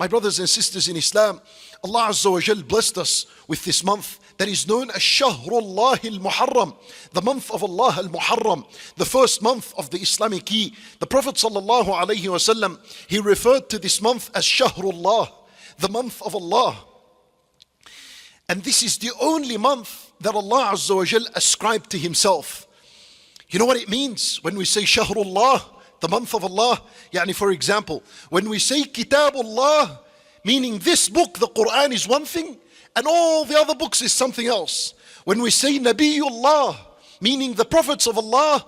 My brothers and sisters in Islam, Allah Azza wa Jal blessed us with this month that is known as Shahrullah al-Muharram, the month of Allah al-Muharram, the first month of the Islamic year. The Prophet sallallahu alaihi wasallam, he referred to this month as Shahrullah, the month of Allah. And this is the only month that Allah Azza wa Jal ascribed to Himself. You know what it means when we say Shahrullah, the month of Allah? Yani, for example, when we say Kitabullah, meaning this book, the Quran, is one thing, and all the other books is something else. When we say Nabiullah, meaning the prophets of Allah,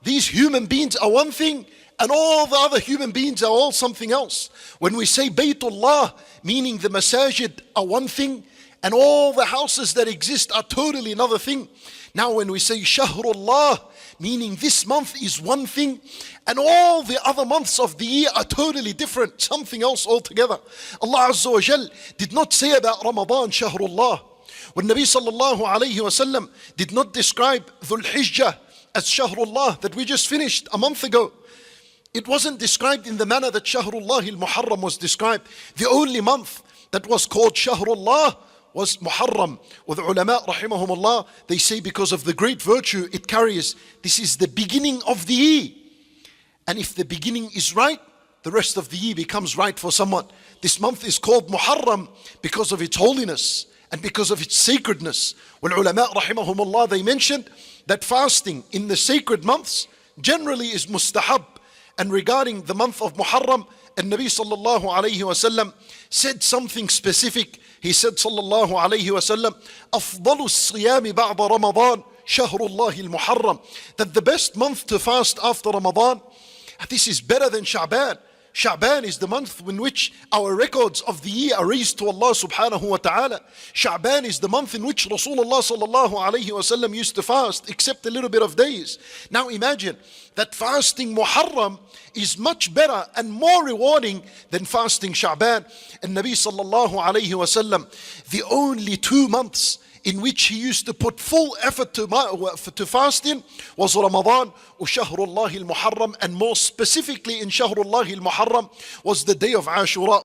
these human beings are one thing, and all the other human beings are all something else. When we say Baytullah, meaning the masajid are one thing, and all the houses that exist are totally another thing. Now when we say Shahrullah, meaning this month is one thing, and all the other months of the year are totally different, something else altogether. Allah Azza wa Jal did not say about Ramadan Shahrullah. When Nabi sallallahu alayhi wa sallam did not describe Dhul Hijjah as Shahrullah that we just finished a month ago, it wasn't described in the manner that Shahrullah al-Muharram was described. The only month that was called Shahrullah was Muharram. With ulama rahimahumullah, they say because of the great virtue it carries, this is the beginning of the year. And if the beginning is right, the rest of the year becomes right for someone. This month is called Muharram because of its holiness and because of its sacredness. When ulama rahimahumullah, they mentioned that fasting in the sacred months generally is mustahab. And regarding the month of Muharram, and Nabi sallallahu alayhi wa sallam said something specific. He said sallallahu alayhi wa sallam, أفضل الصيام بعد رمضان شهر الله المحرم, that the best month to fast after Ramadan, this is better than Sha'ban. Sha'ban is the month in which our records of the year are raised to Allah subhanahu wa ta'ala. Sha'ban is the month in which Rasulullah sallallahu alayhi wa sallam used to fast, except a little bit of days. Now imagine that fasting Muharram is much better and more rewarding than fasting Sha'ban. And Nabi sallallahu alayhi wa sallam, the only 2 months in which he used to put full effort to fasting was Ramadan or Shahrullah al-Muharram, and more specifically in Shahrullah al-Muharram was the day of Ashura.